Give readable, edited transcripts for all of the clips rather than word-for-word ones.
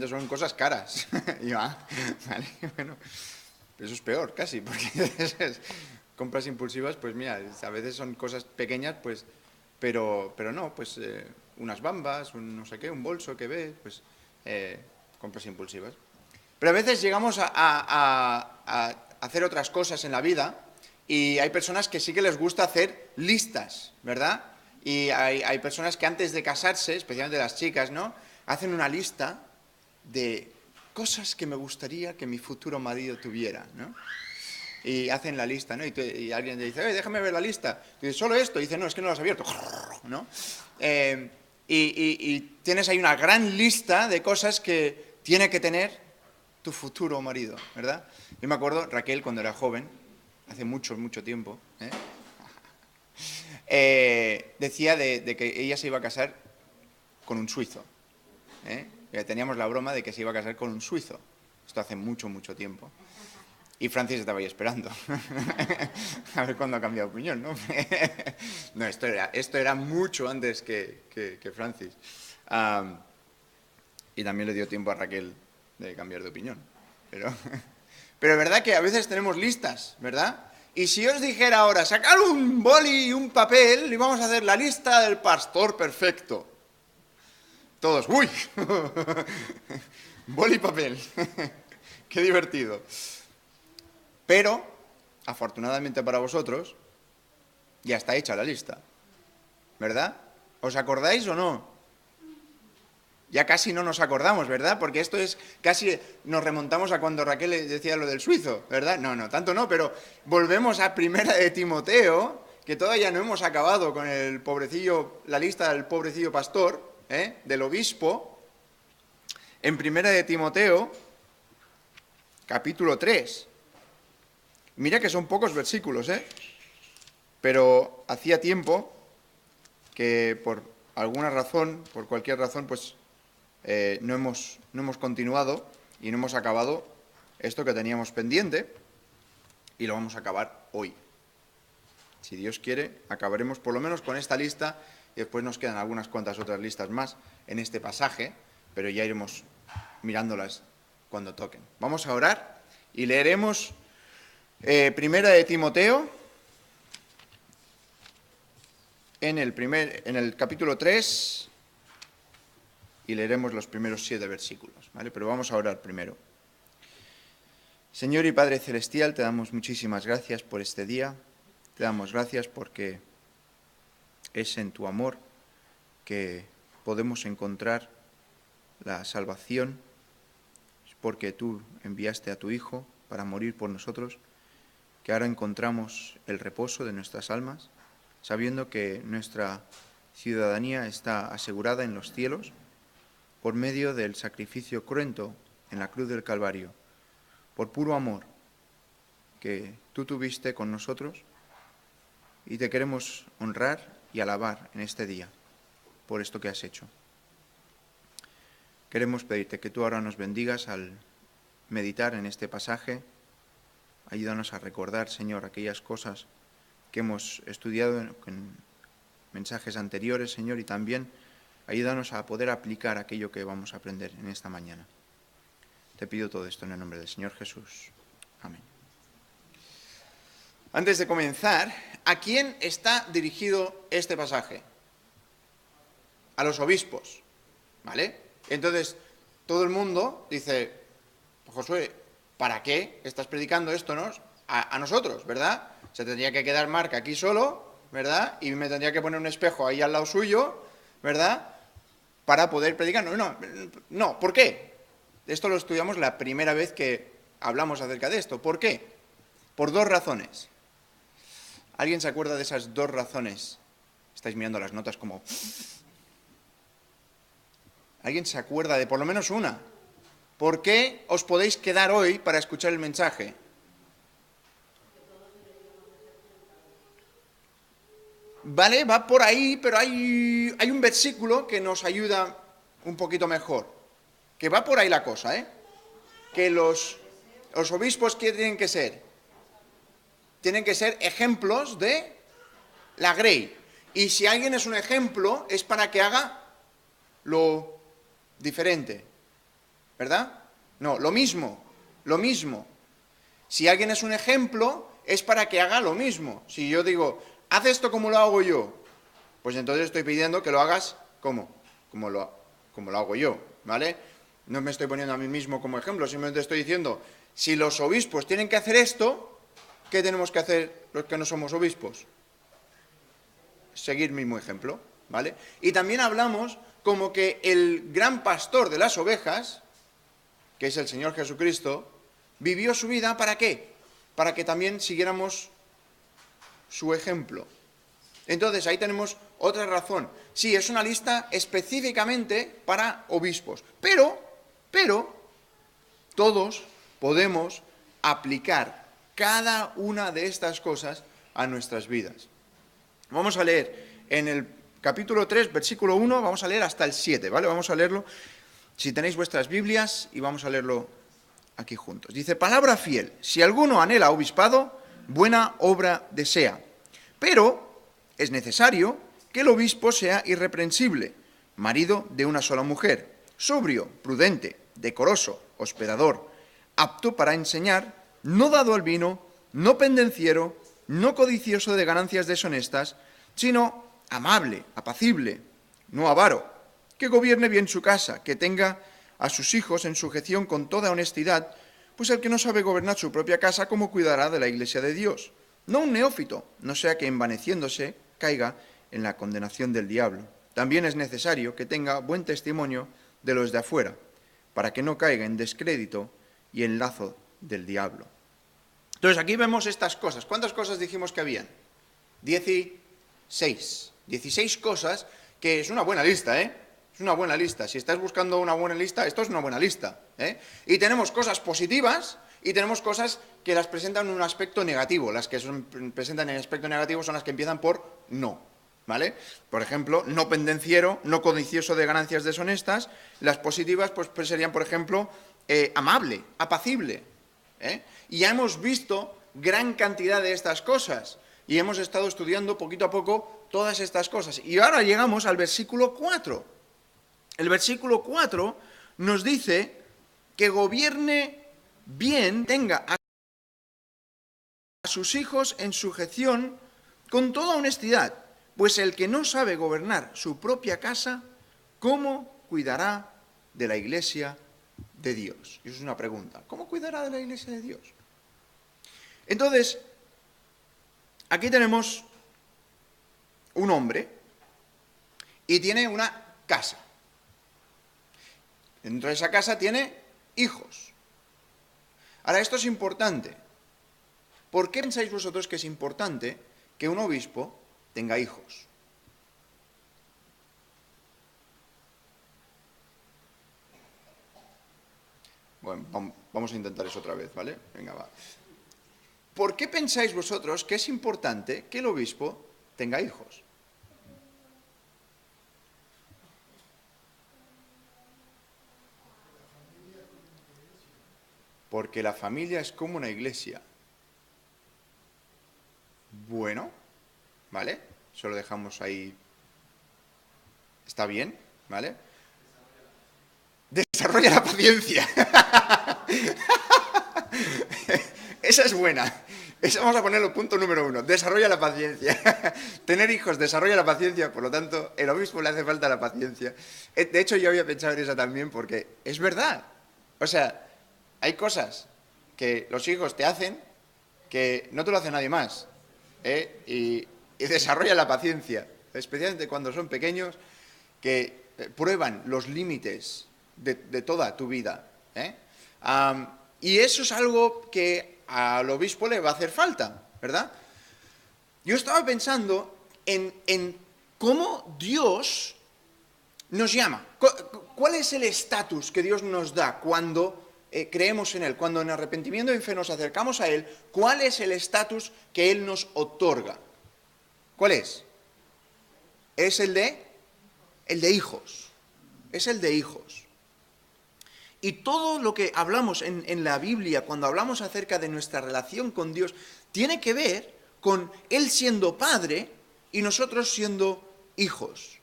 son cosas caras. Y yo, vale, bueno, eso es peor casi, porque compras impulsivas, pues mira, a veces son cosas pequeñas, pues, pero no, pues unas bambas, un no sé qué, un bolso que ves, pues compras impulsivas. Pero a veces llegamos a hacer otras cosas en la vida y hay personas que sí que les gusta hacer listas, ¿verdad? Y hay personas que antes de casarse, especialmente las chicas, ¿no?, hacen una lista de cosas que me gustaría que mi futuro marido tuviera, ¿no? Y hacen la lista, ¿no? Y alguien te dice, déjame ver la lista. Y dice, ¿solo esto? Y dice, no, es que no lo has abierto, ¿no? Y tienes ahí una gran lista de cosas que tiene que tener tu futuro marido, ¿verdad? Yo me acuerdo, Raquel, cuando era joven, hace mucho, mucho tiempo, decía de que ella se iba a casar con un suizo. Teníamos la broma de que se iba a casar con un suizo. Esto hace mucho, mucho tiempo. Y Francis estaba ahí esperando. A ver cuándo ha cambiado de opinión, ¿no? No, esto era mucho antes que Francis. Y también le dio tiempo a Raquel de cambiar de opinión. Pero es verdad que a veces tenemos listas, ¿verdad? Y si os dijera ahora, sacar un boli y un papel y vamos a hacer la lista del pastor perfecto. Todos, ¡uy! Boli y papel. Qué divertido. Pero, afortunadamente para vosotros, ya está hecha la lista. ¿Verdad? ¿Os acordáis o no? Ya casi no nos acordamos, ¿verdad? Porque esto es casi, nos remontamos a cuando Raquel decía lo del suizo, ¿verdad? No, tanto no, pero volvemos a Primera de Timoteo, que todavía no hemos acabado con el pobrecillo, la lista del pobrecillo pastor, del obispo. En Primera de Timoteo, capítulo 3. Mira que son pocos versículos, pero hacía tiempo que por alguna razón, por cualquier razón, pues no hemos continuado y no hemos acabado esto que teníamos pendiente y lo vamos a acabar hoy. Si Dios quiere, acabaremos por lo menos con esta lista y después nos quedan algunas cuantas otras listas más en este pasaje, pero ya iremos mirándolas cuando toquen. Vamos a orar y leeremos Primera de Timoteo en el capítulo 3 y leeremos los primeros 7 versículos, ¿vale? Pero vamos a orar primero. Señor y Padre Celestial, te damos muchísimas gracias por este día. Te damos gracias porque es en tu amor que podemos encontrar la salvación, es porque tú enviaste a tu Hijo para morir por nosotros, que ahora encontramos el reposo de nuestras almas, sabiendo que nuestra ciudadanía está asegurada en los cielos por medio del sacrificio cruento en la cruz del Calvario, por puro amor que tú tuviste con nosotros, y te queremos honrar y alabar en este día por esto que has hecho. Queremos pedirte que tú ahora nos bendigas al meditar en este pasaje. Ayúdanos a recordar, Señor, aquellas cosas que hemos estudiado en mensajes anteriores, Señor, y también ayúdanos a poder aplicar aquello que vamos a aprender en esta mañana. Te pido todo esto en el nombre del Señor Jesús. Amén. Antes de comenzar, ¿a quién está dirigido este pasaje? A los obispos, ¿vale? Entonces, todo el mundo dice, Josué, ¿para qué estás predicando esto a nosotros, verdad? Se tendría que quedar Marc aquí solo, ¿verdad? Y me tendría que poner un espejo ahí al lado suyo, ¿verdad? Para poder predicar. No, ¿por qué? Esto lo estudiamos la primera vez que hablamos acerca de esto. ¿Por qué? Por 2 razones. ¿Alguien se acuerda de esas 2 razones? Estáis mirando las notas como... ¿Alguien se acuerda de por lo menos una? ¿Por qué os podéis quedar hoy para escuchar el mensaje? Vale, va por ahí, pero hay un versículo que nos ayuda un poquito mejor. Que va por ahí la cosa, Que los obispos, ¿qué tienen que ser? Tienen que ser ejemplos de la grey. Y si alguien es un ejemplo, es para que haga lo diferente. ¿verdad? No, lo mismo, lo mismo. Si alguien es un ejemplo, es para que haga lo mismo. Si yo digo, haz esto como lo hago yo, pues entonces estoy pidiendo que lo hagas como lo hago yo, ¿vale? No me estoy poniendo a mí mismo como ejemplo, simplemente estoy diciendo, si los obispos tienen que hacer esto, ¿qué tenemos que hacer los que no somos obispos? Seguir el mismo ejemplo, ¿vale? Y también hablamos como que el gran pastor de las ovejas, que es el Señor Jesucristo, vivió su vida ¿para qué? Para que también siguiéramos su ejemplo. Entonces ahí tenemos otra razón. Sí, es una lista específicamente para obispos, pero todos podemos aplicar cada una de estas cosas a nuestras vidas. Vamos a leer en el capítulo 3, versículo 1, vamos a leer hasta el 7, ¿vale? Vamos a leerlo, si tenéis vuestras Biblias, y vamos a leerlo aquí juntos. Dice, palabra fiel, si alguno anhela obispado, buena obra desea. Pero es necesario que el obispo sea irreprensible, marido de una sola mujer, sobrio, prudente, decoroso, hospedador, apto para enseñar, no dado al vino, no pendenciero, no codicioso de ganancias deshonestas, sino amable, apacible, no avaro, que gobierne bien su casa, que tenga a sus hijos en sujeción con toda honestidad, pues el que no sabe gobernar su propia casa, ¿cómo cuidará de la iglesia de Dios? No un neófito, no sea que envaneciéndose caiga en la condenación del diablo. También es necesario que tenga buen testimonio de los de afuera, para que no caiga en descrédito y en lazo del diablo. Entonces aquí vemos estas cosas. ¿Cuántas cosas dijimos que habían? 16. 16 cosas, que es una buena lista, ¿eh? Es una buena lista. Si estás buscando una buena lista, esto es una buena lista, ¿eh? Y tenemos cosas positivas y tenemos cosas que las presentan en un aspecto negativo. Las que presentan en aspecto negativo son las que empiezan por no, ¿vale? Por ejemplo, no pendenciero, no codicioso de ganancias deshonestas. Las positivas pues serían, por ejemplo, amable, apacible, ¿eh? Y ya hemos visto gran cantidad de estas cosas y hemos estado estudiando poquito a poco todas estas cosas. Y ahora llegamos al versículo 4. El versículo 4 nos dice que gobierne bien, tenga a sus hijos en sujeción con toda honestidad, pues el que no sabe gobernar su propia casa, ¿cómo cuidará de la iglesia de Dios? Y eso es una pregunta. ¿Cómo cuidará de la iglesia de Dios? Entonces, aquí tenemos un hombre y tiene una casa. Dentro de esa casa tiene hijos. Ahora, esto es importante. ¿Por qué pensáis vosotros que es importante que un obispo tenga hijos? Bueno, vamos a intentar eso otra vez, ¿vale? Venga, va. ¿Por qué pensáis vosotros que es importante que el obispo tenga hijos? Porque la familia es como una iglesia. Bueno, ¿vale? Eso lo dejamos ahí. ¿Está bien? ¿Vale? Desarrolla la paciencia. Esa es buena. Esa vamos a ponerlo punto número 1. Desarrolla la paciencia. Tener hijos desarrolla la paciencia, por lo tanto, el obispo le hace falta la paciencia. De hecho, yo había pensado en esa también porque es verdad. O sea, hay cosas que los hijos te hacen que no te lo hace nadie más. Y desarrolla la paciencia, especialmente cuando son pequeños, que prueban los límites de toda tu vida. Y eso es algo que al obispo le va a hacer falta, ¿verdad? Yo estaba pensando en cómo Dios nos llama. ¿Cuál es el estatus que Dios nos da cuando creemos en Él? Cuando en arrepentimiento y en fe nos acercamos a Él, ¿cuál es el estatus que Él nos otorga? ¿Cuál es? Es el de hijos. Es el de hijos. Y todo lo que hablamos en la Biblia, cuando hablamos acerca de nuestra relación con Dios, tiene que ver con Él siendo padre y nosotros siendo hijos.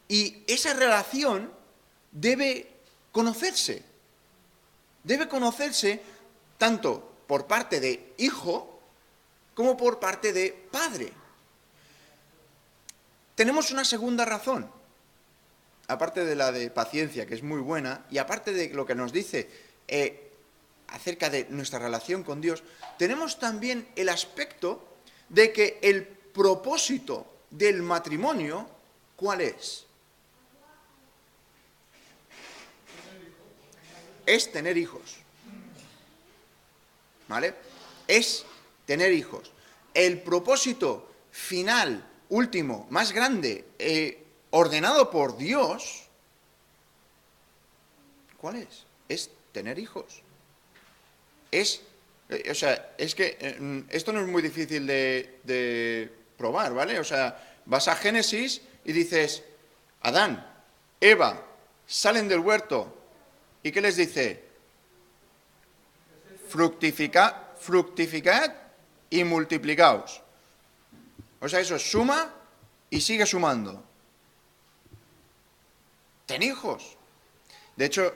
Y esa relación debe conocerse. Debe conocerse tanto por parte de hijo como por parte de padre. Tenemos una segunda razón, aparte de la de paciencia, que es muy buena, y aparte de lo que nos dice acerca de nuestra relación con Dios, tenemos también el aspecto de que el propósito del matrimonio, ¿cuál es? Es tener hijos. ¿Vale? Es tener hijos. El propósito final, último, más grande, ordenado por Dios, ¿cuál es? Es tener hijos. Es que esto no es muy difícil de probar, ¿vale? O sea, vas a Génesis y dices, Adán, Eva, salen del huerto, ¿y qué les dice? Fructificad y multiplicaos. O sea, eso es suma y sigue sumando. Ten hijos. De hecho,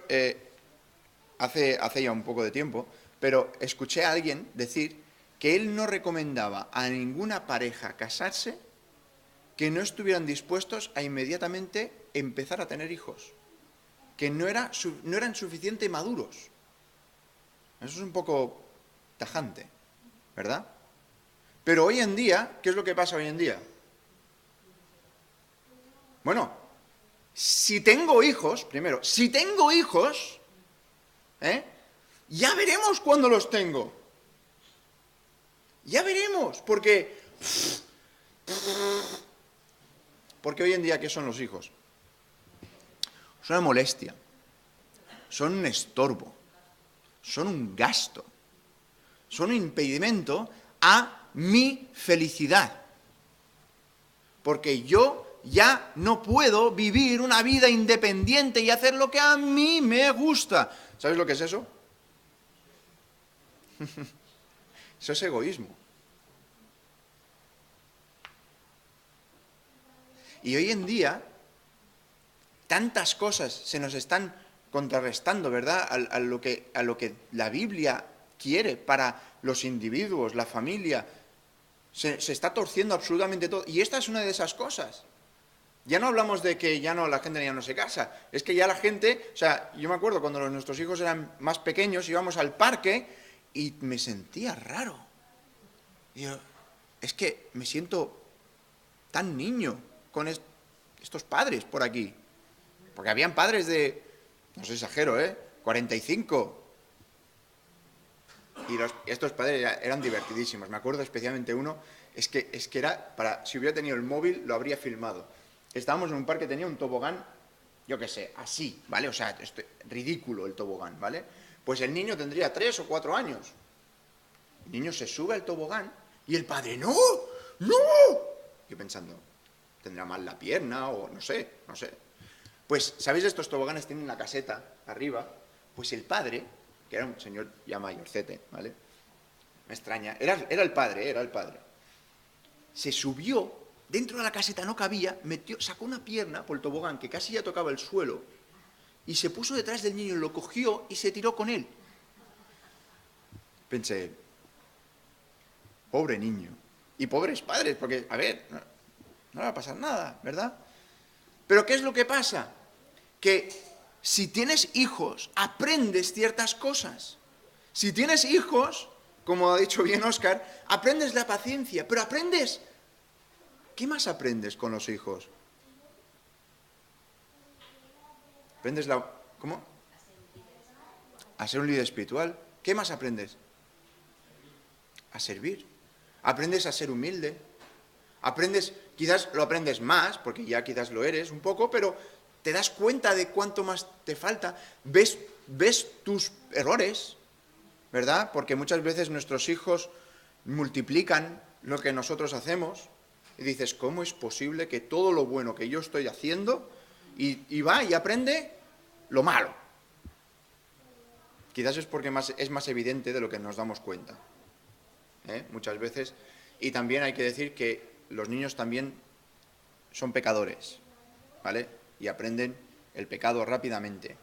hace ya un poco de tiempo, pero escuché a alguien decir que él no recomendaba a ninguna pareja casarse que no estuvieran dispuestos a inmediatamente empezar a tener hijos, que no eran suficientemente maduros. Eso es un poco tajante, ¿verdad? Pero hoy en día, ¿qué es lo que pasa hoy en día? Bueno, si tengo hijos, ya veremos cuándo los tengo. Ya veremos, porque hoy en día, ¿qué son los hijos? Son una molestia, son un estorbo, son un gasto, son un impedimento a mi felicidad. Porque yo ya no puedo vivir una vida independiente y hacer lo que a mí me gusta. ¿Sabes lo que es eso? Eso es egoísmo. Y hoy en día, tantas cosas se nos están contrarrestando, ¿verdad? A lo que la Biblia quiere para los individuos, la familia. Se está torciendo absolutamente todo. Y esta es una de esas cosas. Ya no hablamos de que la gente ya no se casa. Es que ya la gente, o sea, yo me acuerdo cuando nuestros hijos eran más pequeños, íbamos al parque y me sentía raro. Y yo, es que me siento tan niño con estos padres por aquí. Porque habían padres de, no sé, exagero, 45. Y estos padres eran divertidísimos. Me acuerdo especialmente uno, es que era, si hubiera tenido el móvil, lo habría filmado. Estábamos en un parque, tenía un tobogán, yo qué sé, así, ¿vale? O sea, ridículo el tobogán, ¿vale? Pues el niño tendría 3 o 4 años. El niño se sube al tobogán y el padre, ¡no! ¡No! Yo pensando, tendrá mal la pierna o no sé. Pues, ¿sabéis? Estos toboganes tienen la caseta arriba. Pues el padre, que era un señor ya mayorcete, ¿vale? Me extraña. Era el padre. Se subió, dentro de la caseta no cabía, sacó una pierna por el tobogán que casi ya tocaba el suelo y se puso detrás del niño, lo cogió y se tiró con él. Pensé, pobre niño. Y pobres padres, porque, a ver, no le va a pasar nada, ¿verdad? Pero ¿qué es lo que pasa? Que si tienes hijos, aprendes ciertas cosas. Si tienes hijos, como ha dicho bien Óscar, aprendes la paciencia, pero aprendes... ¿Qué más aprendes con los hijos? ¿Aprendes ¿Cómo? A ser un líder espiritual. ¿Qué más aprendes? A servir. Aprendes a ser humilde. Quizás lo aprendes más, porque ya quizás lo eres un poco, pero te das cuenta de cuánto más te falta. Ves tus errores, ¿verdad? Porque muchas veces nuestros hijos multiplican lo que nosotros hacemos y dices, ¿cómo es posible que todo lo bueno que yo estoy haciendo y va y aprende lo malo? Quizás es porque es más evidente de lo que nos damos cuenta, muchas veces. Y también hay que decir que los niños también son pecadores, ¿vale? Y aprenden el pecado rápidamente.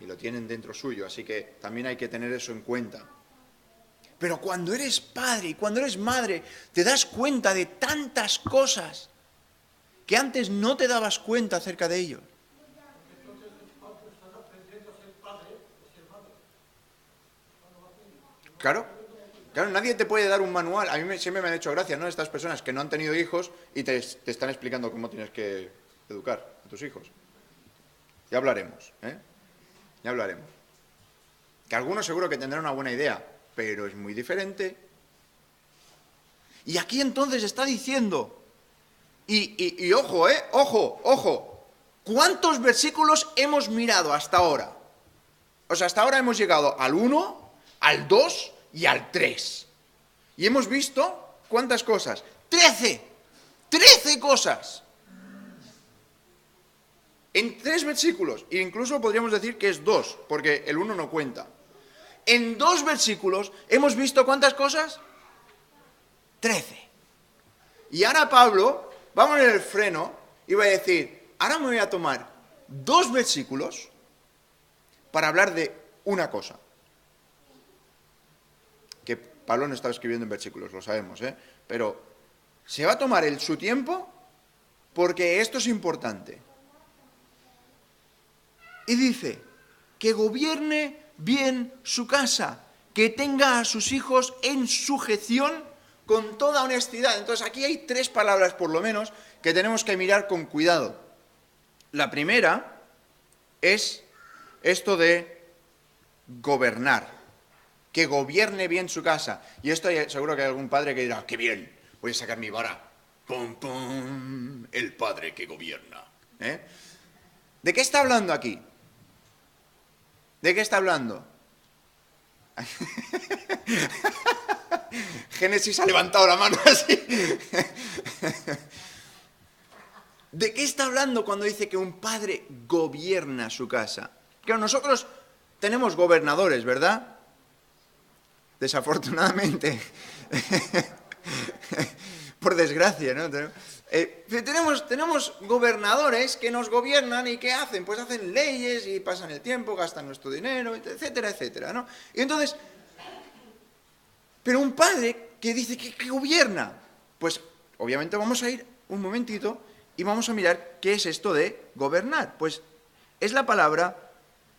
y lo tienen dentro suyo, así que también hay que tener eso en cuenta. Pero cuando eres padre y cuando eres madre, te das cuenta de tantas cosas que antes no te dabas cuenta acerca de ellos. Claro, claro, nadie te puede dar un manual. A mí siempre me han hecho gracia, ¿no? Estas personas que no han tenido hijos y te están explicando cómo tienes que educar a tus hijos. Ya hablaremos, ¿eh? Ya hablaremos. Que algunos seguro que tendrán una buena idea, pero es muy diferente. Y aquí entonces está diciendo, y ojo, ojo, ¿cuántos versículos hemos mirado hasta ahora? O sea, hasta ahora hemos llegado al 1, al 2 y al 3. Y hemos visto, ¿cuántas cosas? 13. 13 cosas. En 3 versículos. E incluso podríamos decir que es 2, porque el 1 no cuenta. En 2 versículos hemos visto ¿cuántas cosas? 13. Y ahora Pablo va a poner el freno y va a decir, ahora me voy a tomar 2 versículos para hablar de una cosa. Que Pablo no estaba escribiendo en versículos, lo sabemos, ¿eh? Pero se va a tomar su tiempo porque esto es importante. Y dice, que gobierne bien su casa, que tenga a sus hijos en sujeción con toda honestidad. Entonces aquí hay 3 palabras por lo menos que tenemos que mirar con cuidado. La primera es esto de gobernar, que gobierne bien su casa. Y esto seguro que hay algún padre que dirá, ¡qué bien! Voy a sacar mi vara. ¡Pum, pum! El padre que gobierna. ¿Eh? ¿De qué está hablando aquí? ¿De qué está hablando? Génesis ha levantado la mano así. ¿De qué está hablando cuando dice que un padre gobierna su casa? Claro, nosotros tenemos gobernadores, ¿verdad? Desafortunadamente. Por desgracia, ¿no? Tenemos gobernadores que nos gobiernan y ¿qué hacen? Pues hacen leyes y pasan el tiempo, gastan nuestro dinero, etcétera, etcétera, ¿no? Y entonces, pero un padre que dice que gobierna, pues obviamente vamos a ir un momentito y vamos a mirar qué es esto de gobernar. Pues es la palabra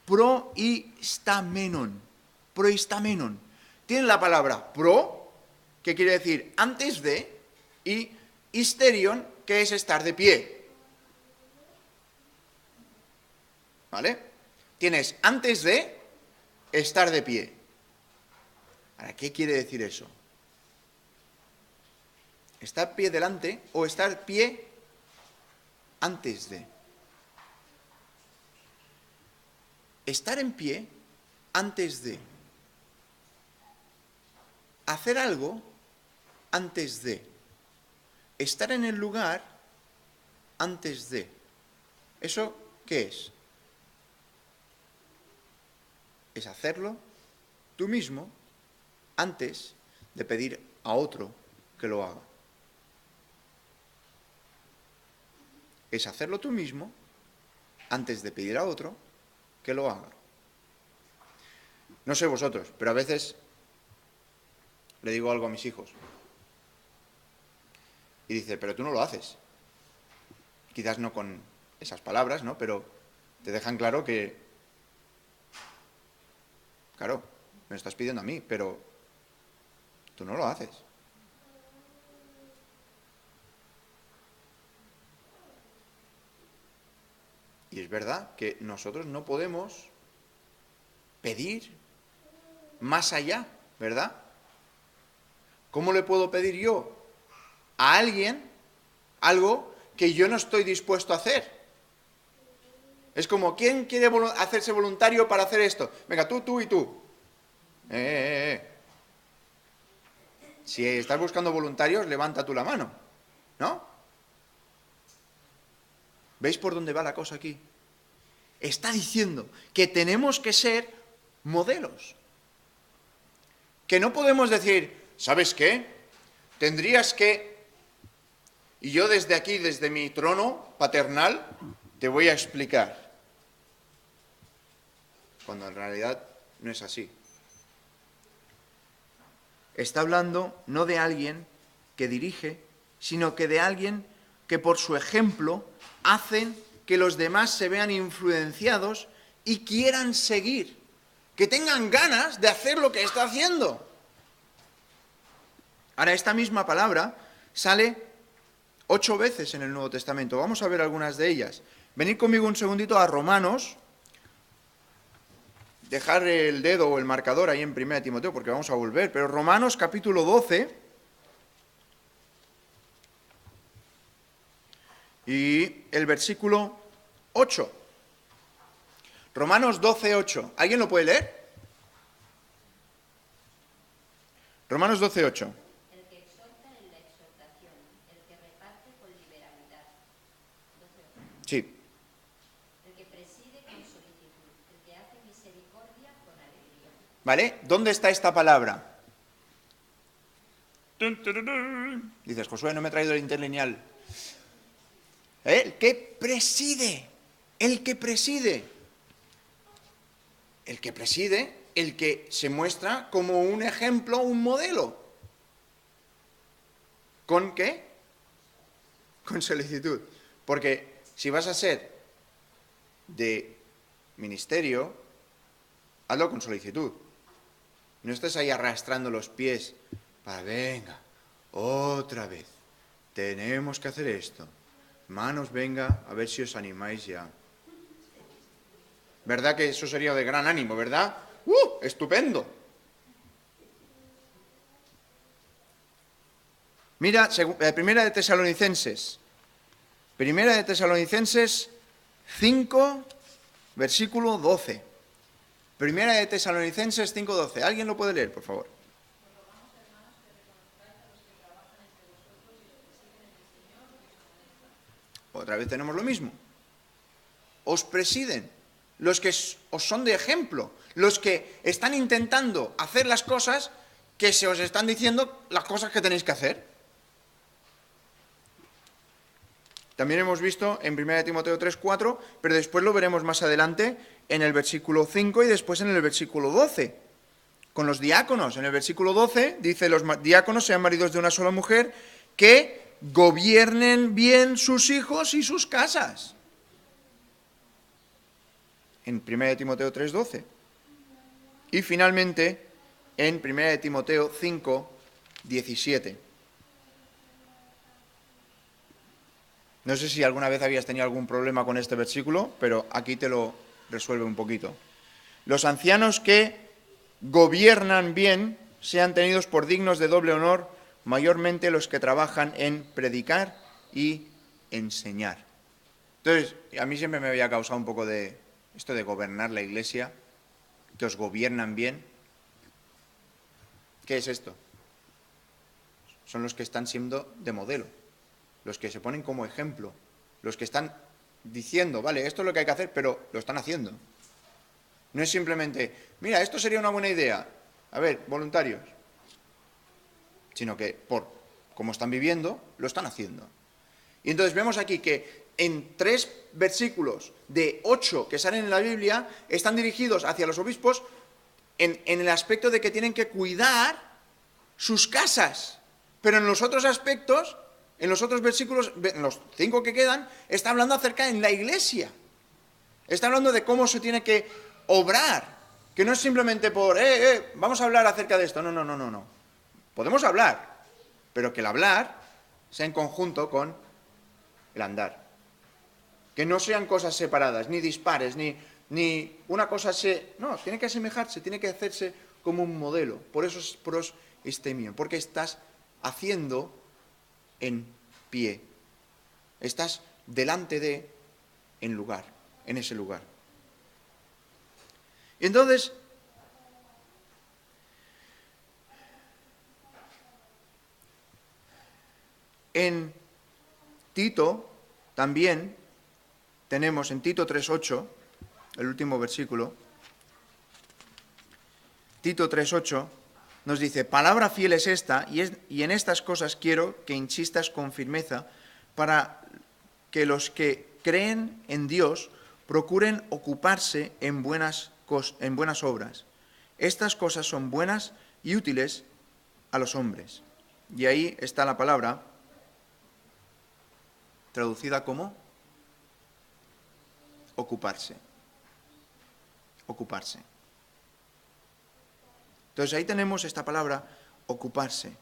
proistamenon. Proistamenon. Tiene la palabra pro, que quiere decir antes de, y histerion, que es estar de pie. ¿Vale? Tienes antes de, estar de pie. Ahora, ¿qué quiere decir eso? ¿Estar pie delante o estar pie antes de? Estar en pie antes de. Hacer algo antes de. Estar en el lugar antes de. ¿Eso qué es? Es hacerlo tú mismo antes de pedir a otro que lo haga. Es hacerlo tú mismo antes de pedir a otro que lo haga. No sé vosotros, pero a veces le digo algo a mis hijos. Y dice, pero tú no lo haces. Quizás no con esas palabras, ¿no? Pero te dejan claro que, claro, me estás pidiendo a mí, pero tú no lo haces. Y es verdad que nosotros no podemos pedir más allá, ¿verdad? ¿Cómo le puedo pedir yo a alguien algo que yo no estoy dispuesto a hacer? Es como, ¿quién quiere hacerse voluntario para hacer esto? Venga, tú y tú. Si estás buscando voluntarios, levanta tú la mano, ¿no? ¿Veis por dónde va la cosa aquí? Está diciendo que tenemos que ser modelos. Que no podemos decir, ¿sabes qué? Tendrías que... Y yo desde aquí, desde mi trono paternal, te voy a explicar. cuando en realidad no es así. Está hablando no de alguien que dirige, sino que de alguien que por su ejemplo hacen que los demás se vean influenciados y quieran seguir, que tengan ganas de hacer lo que está haciendo. Ahora, esta misma palabra sale 8 veces en el Nuevo Testamento. Vamos a ver algunas de ellas. Venid conmigo un segundito a Romanos. Dejar el dedo o el marcador ahí en 1 Timoteo, porque vamos a volver. Pero Romanos capítulo 12 y el versículo 8. Romanos 12, 8. ¿Alguien lo puede leer? Romanos 12, 8. El que exhorta en la exhortación, el que reparte con liberalidad. 12, 8. Sí. El que preside con solicitud, el que hace misericordia con alegría. ¿Vale? ¿Dónde está esta palabra? Dices, Josué, no me he traído el interlineal. El que preside. El que preside. El que preside, el que se muestra como un ejemplo, un modelo. ¿Con qué? Con solicitud. Porque si vas a ser de ministerio, hazlo con solicitud. No estés ahí arrastrando los pies para, venga, otra vez, tenemos que hacer esto. Hermanos, venga, a ver si os animáis ya. ¿Verdad que eso sería de gran ánimo, verdad? ¡Estupendo! Mira, Primera de Tesalonicenses. Primera de Tesalonicenses 5, versículo 12. Primera de Tesalonicenses 5, 12. ¿Alguien lo puede leer, por favor? Otra vez tenemos lo mismo. Os presiden los que os son de ejemplo, los que están intentando hacer las cosas que se os están diciendo las cosas que tenéis que hacer. También hemos visto en 1 Timoteo 3, 4, pero después lo veremos más adelante en el versículo 5 y después en el versículo 12. Con los diáconos, en el versículo 12 dice, los diáconos sean maridos de una sola mujer que gobiernen bien sus hijos y sus casas. En 1 Timoteo 3, 12. Y finalmente en 1 Timoteo 5, 17. No sé si alguna vez habías tenido algún problema con este versículo, pero aquí te lo resuelve un poquito. Los ancianos que gobiernan bien sean tenidos por dignos de doble honor, mayormente los que trabajan en predicar y enseñar. Entonces, a mí siempre me había causado un poco de esto de gobernar la iglesia, que os gobiernan bien. ¿Qué es esto? Son los que están siendo de modelo, los que se ponen como ejemplo, los que están diciendo, vale, esto es lo que hay que hacer, pero lo están haciendo. No es simplemente, mira, esto sería una buena idea, a ver, voluntarios, sino que por cómo están viviendo, lo están haciendo. Y entonces vemos aquí que en 3 versículos de 8 que salen en la Biblia están dirigidos hacia los obispos en el aspecto de que tienen que cuidar sus casas. Pero en los otros aspectos, en los otros versículos, en los 5 que quedan, está hablando acerca en la iglesia. Está hablando de cómo se tiene que obrar. Que no es simplemente por, vamos a hablar acerca de esto. No. Podemos hablar, pero que el hablar sea en conjunto con el andar. Que no sean cosas separadas, ni dispares, ni una cosa no, tiene que asemejarse, tiene que hacerse como un modelo. Por eso es pros estemion, porque estás haciendo en pie. Estás delante de, en ese lugar. Y entonces, en Tito también tenemos en Tito 3.8, el último versículo, Tito 3.8 nos dice, palabra fiel es esta, y en estas cosas quiero que insistas con firmeza para que los que creen en Dios procuren ocuparse en buenas en buenas obras. Estas cosas son buenas y útiles a los hombres. Y ahí está la palabra traducida como ocuparse. Ocuparse. Entonces ahí tenemos esta palabra, ocuparse.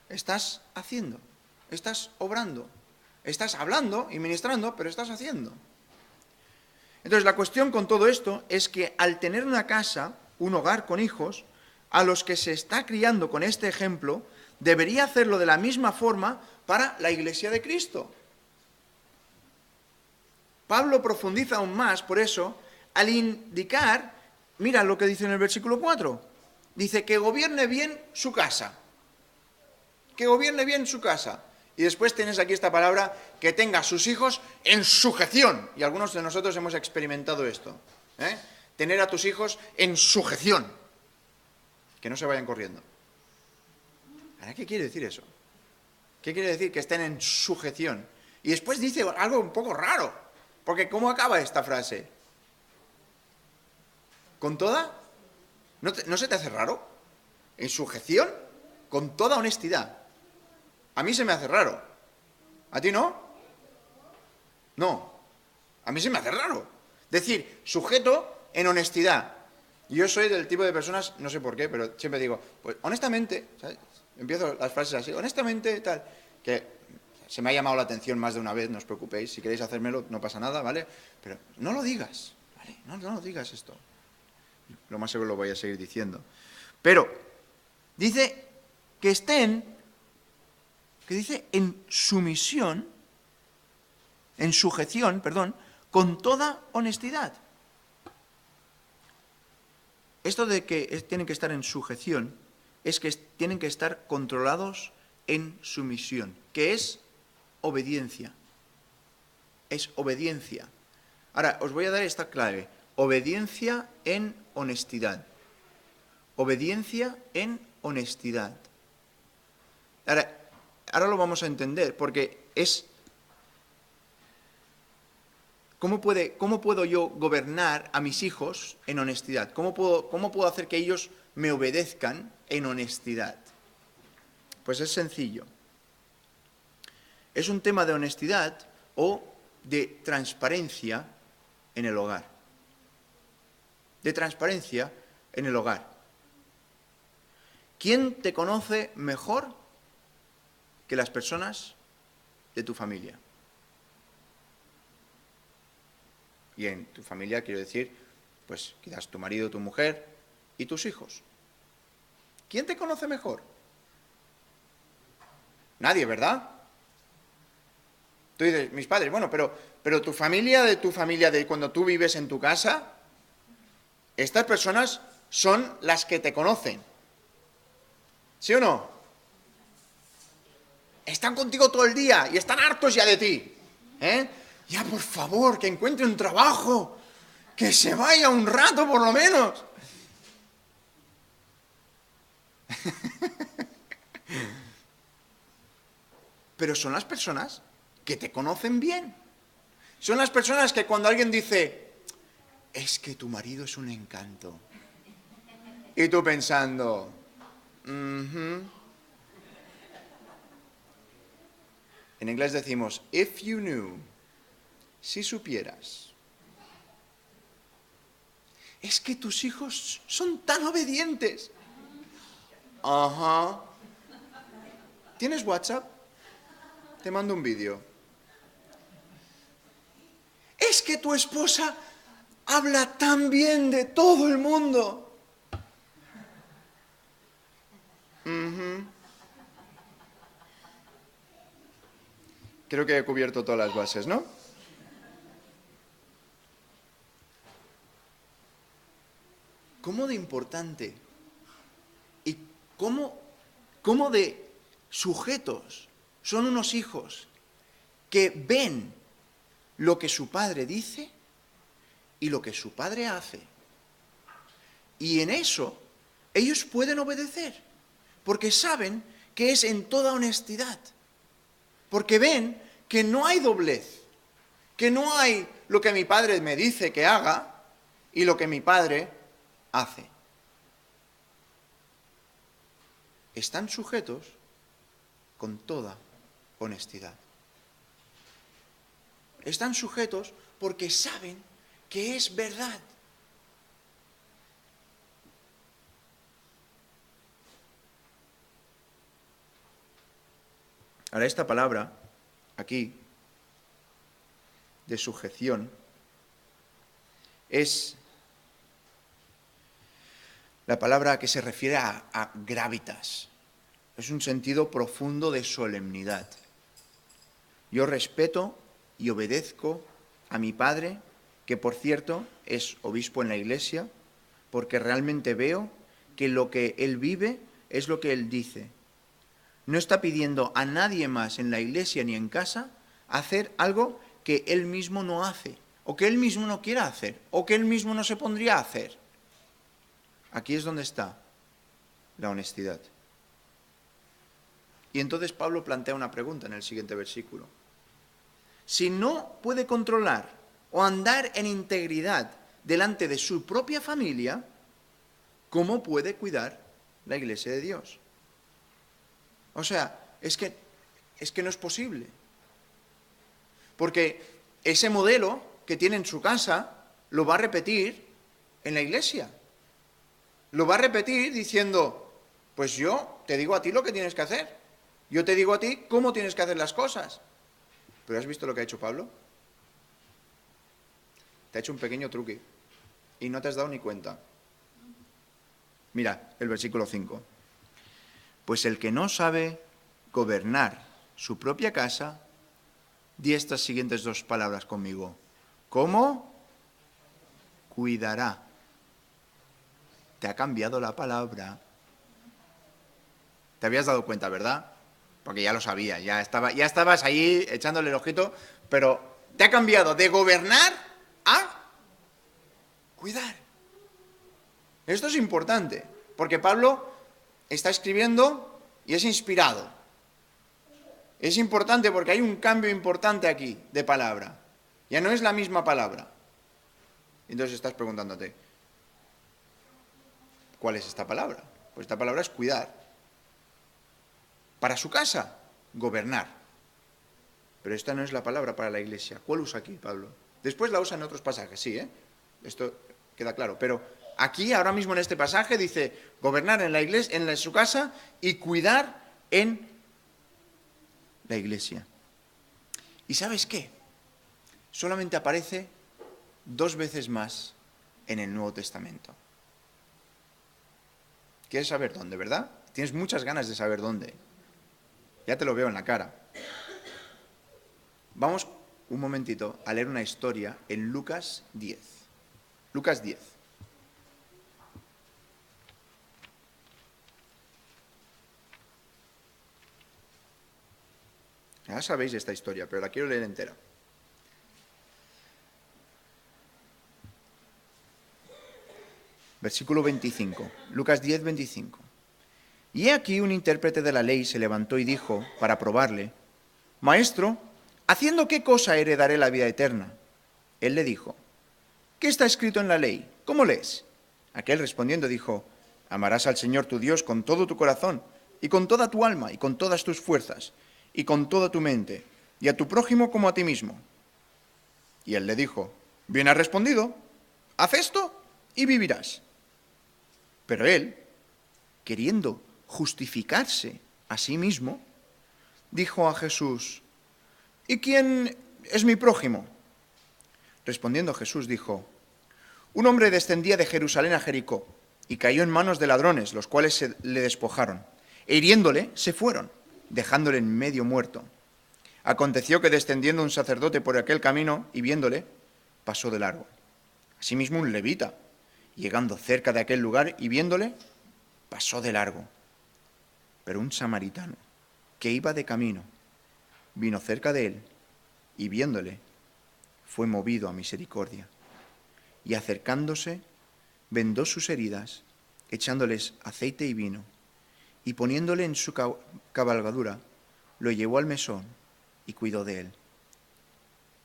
Estás haciendo, estás obrando, estás hablando y ministrando, pero estás haciendo. Entonces la cuestión con todo esto es que al tener una casa, un hogar con hijos, a los que se está criando con este ejemplo, debería hacerlo de la misma forma para la Iglesia de Cristo. Pablo profundiza aún más, por eso, al indicar, mira lo que dice en el versículo 4, dice que gobierne bien su casa, que gobierne bien su casa. Y después tienes aquí esta palabra, que tenga a sus hijos en sujeción. Y algunos de nosotros hemos experimentado esto. Tener a tus hijos en sujeción. Que no se vayan corriendo. ¿Ahora qué quiere decir eso? ¿Qué quiere decir que estén en sujeción? Y después dice algo un poco raro. Porque ¿cómo acaba esta frase? ¿Con toda? ¿No se te hace raro? ¿En sujeción? Con toda honestidad. A mí se me hace raro. ¿A ti no? No. A mí se me hace raro. Decir, sujeto en honestidad. Yo soy del tipo de personas, no sé por qué, pero siempre digo, pues honestamente, ¿sabes? Empiezo las frases así, honestamente, tal, que se me ha llamado la atención más de una vez, no os preocupéis, si queréis hacérmelo no pasa nada, ¿vale? Pero no lo digas, ¿vale? No lo digas esto. Lo más seguro lo voy a seguir diciendo. Pero dice que estén, que dice en sumisión, en sujeción, perdón, con toda honestidad. Esto de que tienen que estar en sujeción es que tienen que estar controlados en sumisión, que es obediencia. Es obediencia. Ahora, os voy a dar esta clave. Obediencia en honestidad. Obediencia en honestidad. Ahora lo vamos a entender, porque es... ¿Cómo puedo yo gobernar a mis hijos en honestidad? ¿Cómo puedo hacer que ellos me obedezcan en honestidad? Pues es sencillo. Es un tema de honestidad o de transparencia en el hogar. De transparencia en el hogar. ¿Quién te conoce mejor que las personas de tu familia? Y en tu familia quiero decir, pues quizás tu marido, tu mujer y tus hijos. ¿Quién te conoce mejor? Nadie, ¿verdad? Tú dices, mis padres, bueno, pero tu familia, de cuando tú vives en tu casa, estas personas son las que te conocen. ¿Sí o no? Están contigo todo el día y están hartos ya de ti. Ya, por favor, que encuentre un trabajo, que se vaya un rato por lo menos. Pero son las personas que te conocen bien. Son las personas que cuando alguien dice, es que tu marido es un encanto. Y tú pensando, en inglés decimos, if you knew, si supieras. Es que tus hijos son tan obedientes. Ajá. ¿Tienes WhatsApp? Te mando un vídeo. Es que tu esposa habla tan bien de todo el mundo. Creo que he cubierto todas las bases, ¿no? ¿Cómo de importante y cómo de sujetos son unos hijos que ven lo que su padre dice y lo que su padre hace? Y en eso ellos pueden obedecer, porque saben que es en toda honestidad, porque ven que no hay doblez, Que no hay lo que mi padre me dice que haga y lo que mi padre hace. Están sujetos con toda honestidad. Están sujetos porque saben que es verdad. Ahora, esta palabra, aquí, de sujeción, es la palabra que se refiere a gravitas. Es un sentido profundo de solemnidad. Yo respeto y obedezco a mi padre, que por cierto es obispo en la iglesia, porque realmente veo que lo que él vive es lo que él dice. No está pidiendo a nadie más en la iglesia ni en casa hacer algo que él mismo no hace, o que él mismo no quiera hacer, o que él mismo no se pondría a hacer. Aquí es donde está la honestidad. Y entonces Pablo plantea una pregunta en el siguiente versículo. Si no puede controlar o andar en integridad delante de su propia familia, ¿cómo puede cuidar la iglesia de Dios? O sea, es que no es posible. Porque ese modelo que tiene en su casa lo va a repetir en la iglesia. Lo va a repetir diciendo, pues yo te digo a ti lo que tienes que hacer. Yo te digo a ti cómo tienes que hacer las cosas. ¿Pero has visto lo que ha hecho Pablo? Te ha hecho un pequeño truque y no te has dado ni cuenta. Mira, el versículo 5. Pues el que no sabe gobernar su propia casa, di estas siguientes dos palabras conmigo. ¿Cómo? Cuidará. Te ha cambiado la palabra. Te habías dado cuenta, ¿verdad? Porque ya lo sabía, ya estabas ahí echándole el ojito, pero te ha cambiado de gobernar a cuidar. Esto es importante, porque Pablo está escribiendo y es inspirado. Es importante porque hay un cambio importante aquí de palabra. Ya no es la misma palabra. Entonces estás preguntándote, ¿cuál es esta palabra? Pues esta palabra es cuidar. Para su casa, gobernar. Pero esta no es la palabra para la iglesia. ¿Cuál usa aquí Pablo? Después la usa en otros pasajes, sí, esto queda claro. Pero aquí, ahora mismo en este pasaje, dice gobernar en la iglesia, en su casa y cuidar en la iglesia. ¿Y sabes qué? Solamente aparece 2 veces más en el Nuevo Testamento. ¿Quieres saber dónde, verdad? Tienes muchas ganas de saber dónde. Ya te lo veo en la cara. Vamos un momentito a leer una historia en Lucas 10. Lucas 10. Ya sabéis esta historia, pero la quiero leer entera. Versículo 25. Lucas 10, 25. Y he aquí un intérprete de la ley se levantó y dijo, para probarle, Maestro, ¿haciendo qué cosa heredaré la vida eterna? Él le dijo, ¿qué está escrito en la ley? ¿Cómo lees? Aquel respondiendo dijo, amarás al Señor tu Dios con todo tu corazón, y con toda tu alma, y con todas tus fuerzas, y con toda tu mente, y a tu prójimo como a ti mismo. Y él le dijo, bien has respondido, haz esto y vivirás. Pero él, queriendo justificarse a sí mismo, dijo a Jesús, ¿y quién es mi prójimo? Respondiendo Jesús dijo, un hombre descendía de Jerusalén a Jericó y cayó en manos de ladrones, los cuales le despojaron, e hiriéndole se fueron, dejándole en medio muerto. Aconteció que descendiendo un sacerdote por aquel camino y viéndole, pasó de largo. Asimismo un levita, llegando cerca de aquel lugar y viéndole, pasó de largo. Pero un samaritano, que iba de camino, vino cerca de él y viéndole, fue movido a misericordia. Y acercándose, vendó sus heridas, echándoles aceite y vino, y poniéndole en su cabalgadura, lo llevó al mesón y cuidó de él.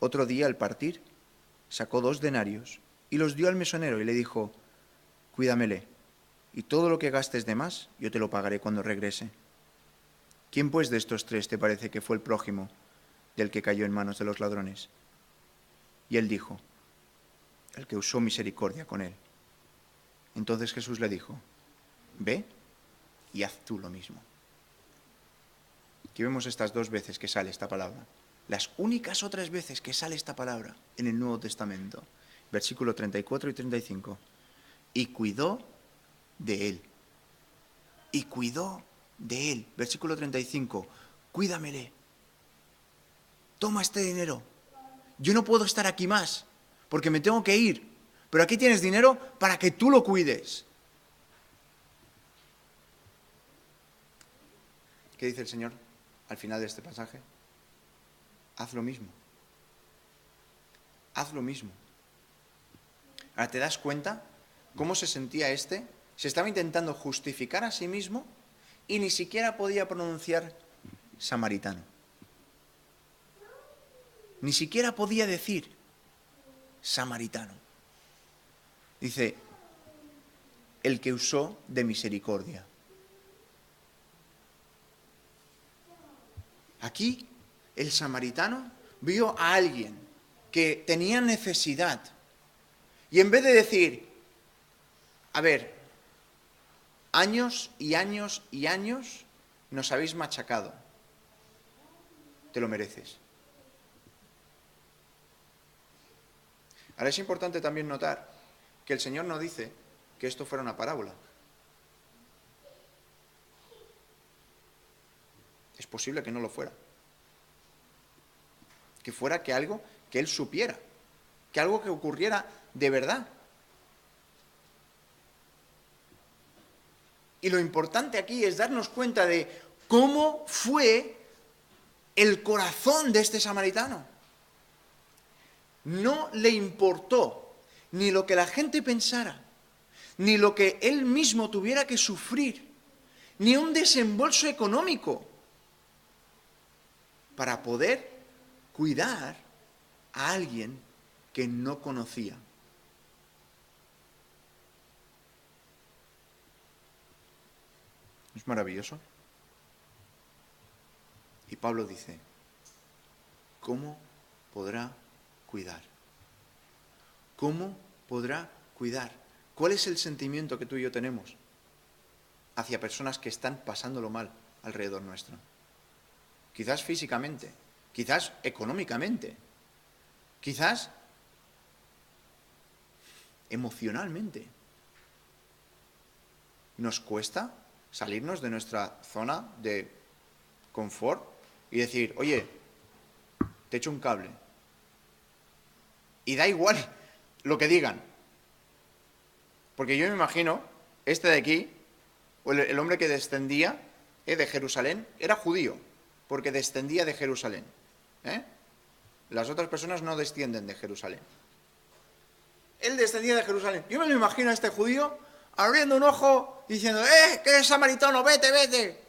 Otro día, al partir, sacó 2 denarios y los dio al mesonero y le dijo: cuídamele, y todo lo que gastes de más yo te lo pagaré cuando regrese. ¿Quién pues de estos 3 te parece que fue el prójimo del que cayó en manos de los ladrones? Y él dijo: el que usó misericordia con él. Entonces Jesús le dijo: ve y haz tú lo mismo. Aquí vemos estas 2 veces que sale esta palabra. Las únicas otras veces que sale esta palabra en el Nuevo Testamento. Versículo 34 y 35. Y cuidó de él. Y cuidó de él. Versículo 35. Cuídamele. Toma este dinero. Yo no puedo estar aquí más porque me tengo que ir. Pero aquí tienes dinero para que tú lo cuides. ¿Qué dice el Señor al final de este pasaje? Haz lo mismo. Haz lo mismo. Ahora, ¿te das cuenta cómo se sentía este? Se estaba intentando justificar a sí mismo y ni siquiera podía pronunciar samaritano. Ni siquiera podía decir samaritano. Dice, el que usó de misericordia. Aquí, el samaritano vio a alguien que tenía necesidad. Y en vez de decir, a ver, años y años y años nos habéis machacado, te lo mereces. Ahora es importante también notar que el Señor no dice que esto fuera una parábola. Es posible que no lo fuera. Que fuera que algo que Él supiera, que algo que ocurriera de verdad. Y lo importante aquí es darnos cuenta de cómo fue el corazón de este samaritano. No le importó ni lo que la gente pensara, ni lo que él mismo tuviera que sufrir, ni un desembolso económico para poder cuidar a alguien que no conocía. ¿Es maravilloso? Y Pablo dice, ¿cómo podrá cuidar? ¿Cómo podrá cuidar? ¿Cuál es el sentimiento que tú y yo tenemos hacia personas que están pasándolo mal alrededor nuestro? Quizás físicamente, quizás económicamente, quizás emocionalmente. Nos cuesta salirnos de nuestra zona de confort y decir, oye, te echo un cable. Y da igual lo que digan. Porque yo me imagino, este de aquí, el hombre que descendía de Jerusalén, era judío, porque descendía de Jerusalén. Las otras personas no descienden de Jerusalén. Él descendía de Jerusalén. Yo me lo imagino a este judío abriendo un ojo diciendo, que eres samaritano, vete, vete.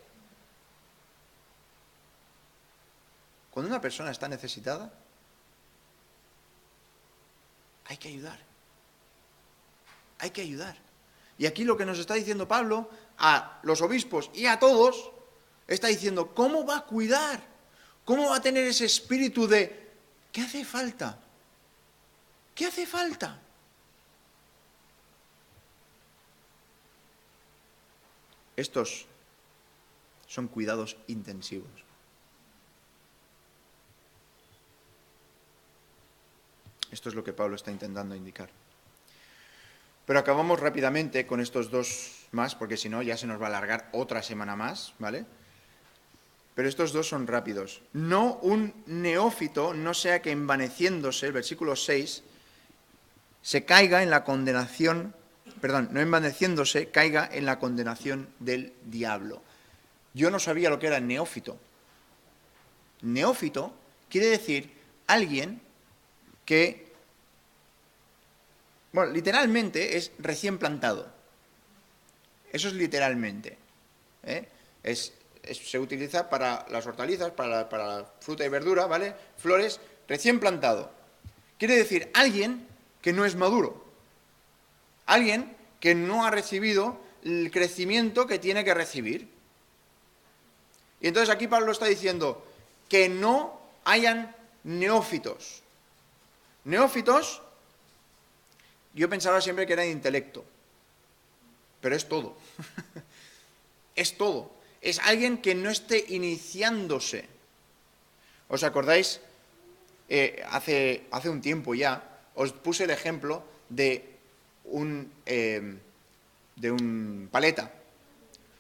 Cuando una persona está necesitada, hay que ayudar. Hay que ayudar. Y aquí lo que nos está diciendo Pablo a los obispos y a todos, está diciendo, ¿cómo va a cuidar? ¿Cómo va a tener ese espíritu de, ¿qué hace falta? ¿Qué hace falta? Estos son cuidados intensivos. Esto es lo que Pablo está intentando indicar. Pero acabamos rápidamente con estos 2 más, porque si no ya se nos va a alargar otra semana más, ¿vale? Pero estos 2 son rápidos. No un neófito, no sea que envaneciéndose, el versículo 6, se caiga en la condenación, no envaneciéndose, caiga en la condenación del diablo. Yo no sabía lo que era neófito. Neófito quiere decir alguien que, literalmente es recién plantado. Eso es literalmente. Se utiliza para las hortalizas, para la fruta y verdura, ¿vale? Flores, recién plantado. Quiere decir alguien que no es maduro. Alguien que no ha recibido el crecimiento que tiene que recibir. Y entonces aquí Pablo está diciendo que no hayan neófitos. Neófitos, yo pensaba siempre que era de intelecto, pero es todo. Es todo. Es alguien que no esté iniciándose. ¿Os acordáis? Hace un tiempo ya os puse el ejemplo de un paleta.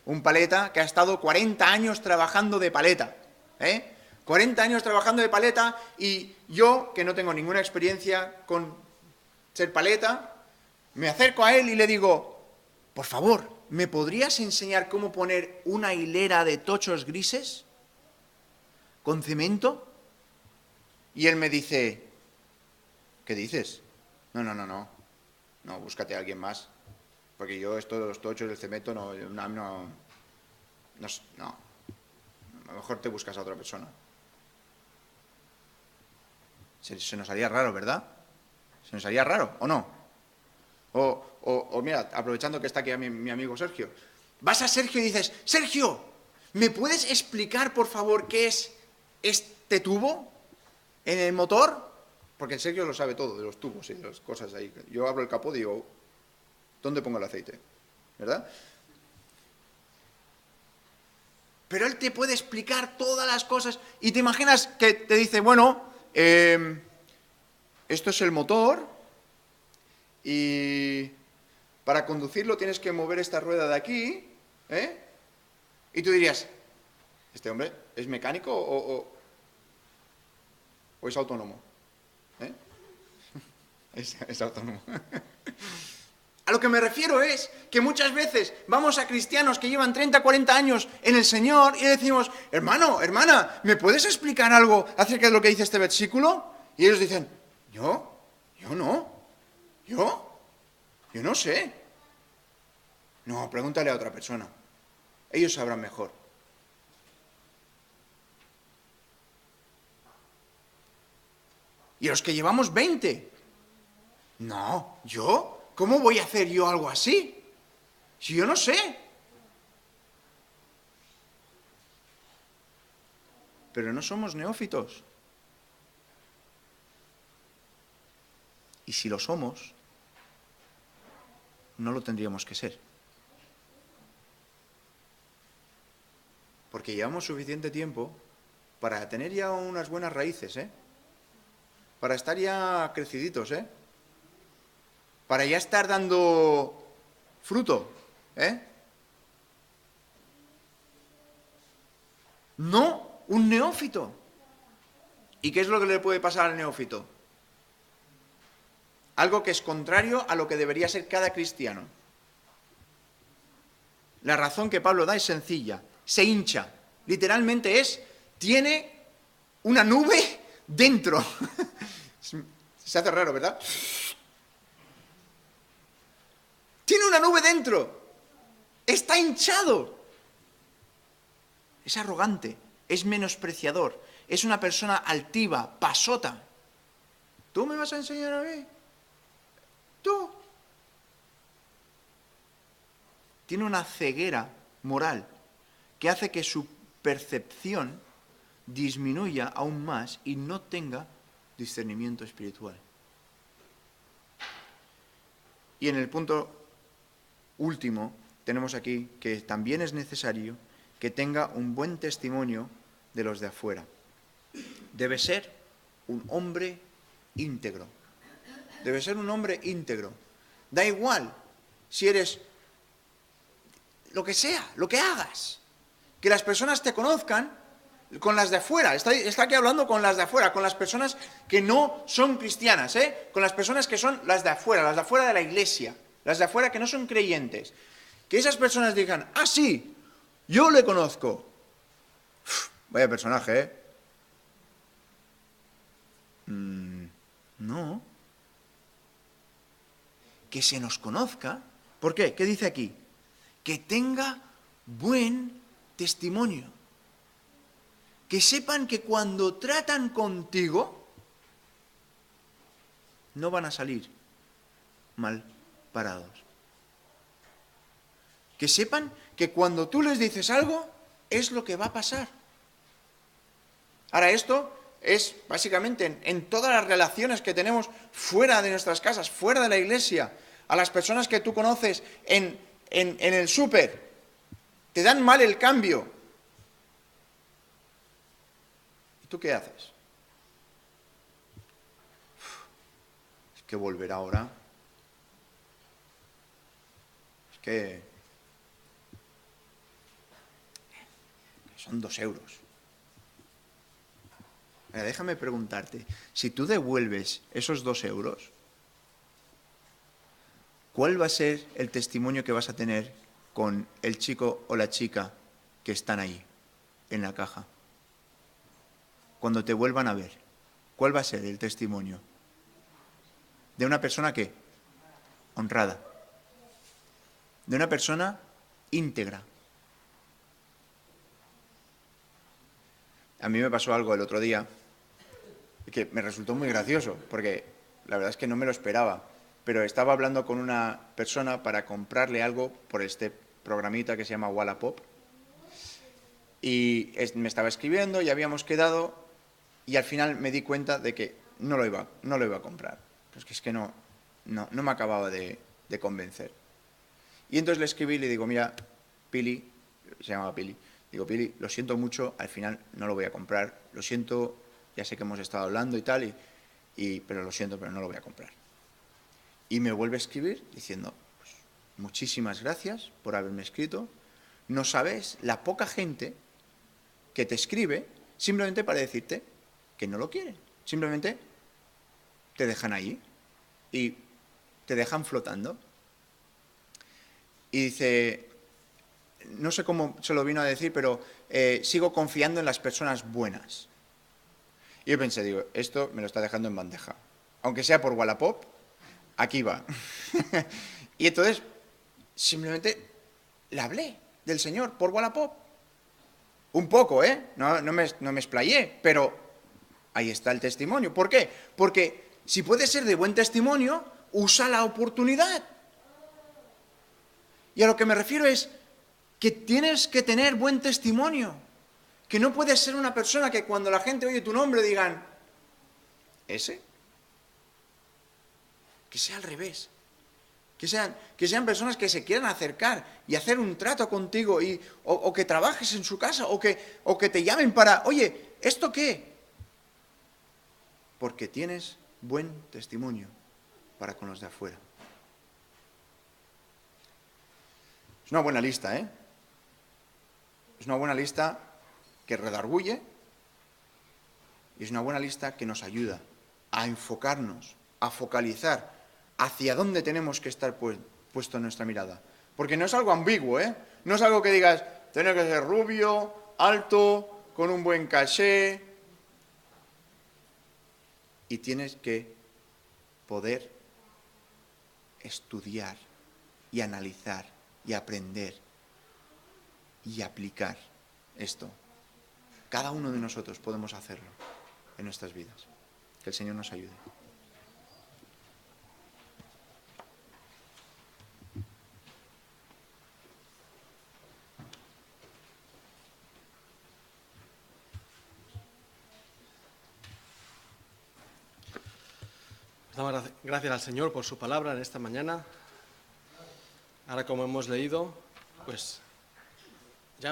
Un paleta que ha estado 40 años trabajando de paleta. 40 años trabajando de paleta, y yo, que no tengo ninguna experiencia con ser paleta, me acerco a él y le digo, por favor, ¿me podrías enseñar cómo poner una hilera de tochos grises con cemento? Y él me dice, ¿qué dices? No, búscate a alguien más, porque yo esto de los tochos del cemento no, a lo mejor te buscas a otra persona. Se nos haría raro, ¿verdad? Se nos haría raro, ¿o no? O mira, aprovechando que está aquí mi amigo Sergio, vas a Sergio y dices, Sergio, ¿me puedes explicar, por favor, qué es este tubo en el motor? Porque el Sergio lo sabe todo, de los tubos y de las cosas ahí. Yo abro el capó y digo, ¿dónde pongo el aceite? ¿Verdad? Pero él te puede explicar todas las cosas, y te imaginas que te dice, bueno, esto es el motor, y para conducirlo tienes que mover esta rueda de aquí, y tú dirías, ¿este hombre es mecánico o es autónomo? Es autónomo. A lo que me refiero es que muchas veces vamos a cristianos que llevan 30, 40 años en el Señor y le decimos, hermano, hermana, ¿me puedes explicar algo acerca de lo que dice este versículo? Y ellos dicen, yo no sé. No, pregúntale a otra persona. Ellos sabrán mejor. Y los que llevamos 20, no, ¿yo? ¿Cómo voy a hacer yo algo así? Si yo no sé. Pero no somos neófitos. Y si lo somos, no lo tendríamos que ser. Porque llevamos suficiente tiempo para tener ya unas buenas raíces, para estar ya creciditos, para ya estar dando fruto, No un neófito. ¿Y qué es lo que le puede pasar al neófito? Algo que es contrario a lo que debería ser cada cristiano. La razón que Pablo da es sencilla. Se hincha. Literalmente tiene una nube dentro. Se hace raro, ¿verdad? Tiene una nube dentro. Está hinchado. Es arrogante. Es menospreciador. Es una persona altiva, pasota. ¿Tú me vas a enseñar a mí? ¿Tú? Tiene una ceguera moral que hace que su percepción disminuya aún más y no tenga discernimiento espiritual. Y en el punto último tenemos aquí que también es necesario que tenga un buen testimonio de los de afuera. Debe ser un hombre íntegro. Debe ser un hombre íntegro. Da igual si eres lo que sea, lo que hagas. Que las personas te conozcan con las de afuera. Está aquí hablando con las de afuera, con las personas que no son cristianas, con las personas que son las de afuera de la iglesia, las de afuera que no son creyentes. Que esas personas digan, ah, sí, yo le conozco. Uf, vaya personaje, No. Que se nos conozca. ¿Por qué? ¿Qué dice aquí? Que tenga buen testimonio. Que sepan que cuando tratan contigo, no van a salir mal parados. Que sepan que cuando tú les dices algo, es lo que va a pasar. Ahora, esto es básicamente en todas las relaciones que tenemos fuera de nuestras casas, fuera de la iglesia, a las personas que tú conoces en el súper. Te dan mal el cambio. ¿Y tú qué haces? Es que volver ahora. Es que son 2 euros. Mira, déjame preguntarte, si tú devuelves esos 2 euros, ¿cuál va a ser el testimonio que vas a tener con el chico o la chica que están ahí, en la caja? Cuando te vuelvan a ver, ¿cuál va a ser el testimonio? De una persona que, honrada, de una persona íntegra. A mí me pasó algo el otro día que me resultó muy gracioso, porque la verdad es que no me lo esperaba, pero estaba hablando con una persona para comprarle algo por este programita que se llama Wallapop, y me estaba escribiendo y habíamos quedado, y al final me di cuenta de que no lo iba a comprar. Pues que es que no me acababa de convencer. Y entonces le escribí y le digo, mira, Pili, se llamaba Pili, digo, Pili, lo siento mucho, al final no lo voy a comprar, lo siento, ya sé que hemos estado hablando y tal, pero lo siento, pero no lo voy a comprar. Y me vuelve a escribir diciendo, pues, muchísimas gracias por haberme escrito, no sabes la poca gente que te escribe simplemente para decirte que no lo quieren, simplemente te dejan ahí y te dejan flotando. Y dice, no sé cómo se lo vino a decir, pero sigo confiando en las personas buenas. Y yo pensé, digo, esto me lo está dejando en bandeja. Aunque sea por Wallapop, aquí va. Y entonces, simplemente le hablé del Señor por Wallapop. Un poco, no me explayé, pero ahí está el testimonio. ¿Por qué? Porque si puede ser de buen testimonio, usa la oportunidad. Y a lo que me refiero es que tienes que tener buen testimonio. Que no puedes ser una persona que cuando la gente oye tu nombre digan, ¿ese? Que sea al revés. Que sean personas que se quieran acercar y hacer un trato contigo o que trabajes en su casa o que te llamen para, oye, ¿esto qué? Porque tienes buen testimonio para con los de afuera. Es una buena lista, ¿eh? Es una buena lista que redarguye y es una buena lista que nos ayuda a enfocarnos, a focalizar hacia dónde tenemos que estar puesto nuestra mirada. Porque no es algo ambiguo, ¿eh? No es algo que digas, tiene que ser rubio, alto, con un buen caché. Y tienes que poder estudiar y analizar y aprender y aplicar esto. Cada uno de nosotros podemos hacerlo en nuestras vidas. Que el Señor nos ayude. Damos gracias al Señor por su palabra en esta mañana. Ahora, como hemos leído, pues ya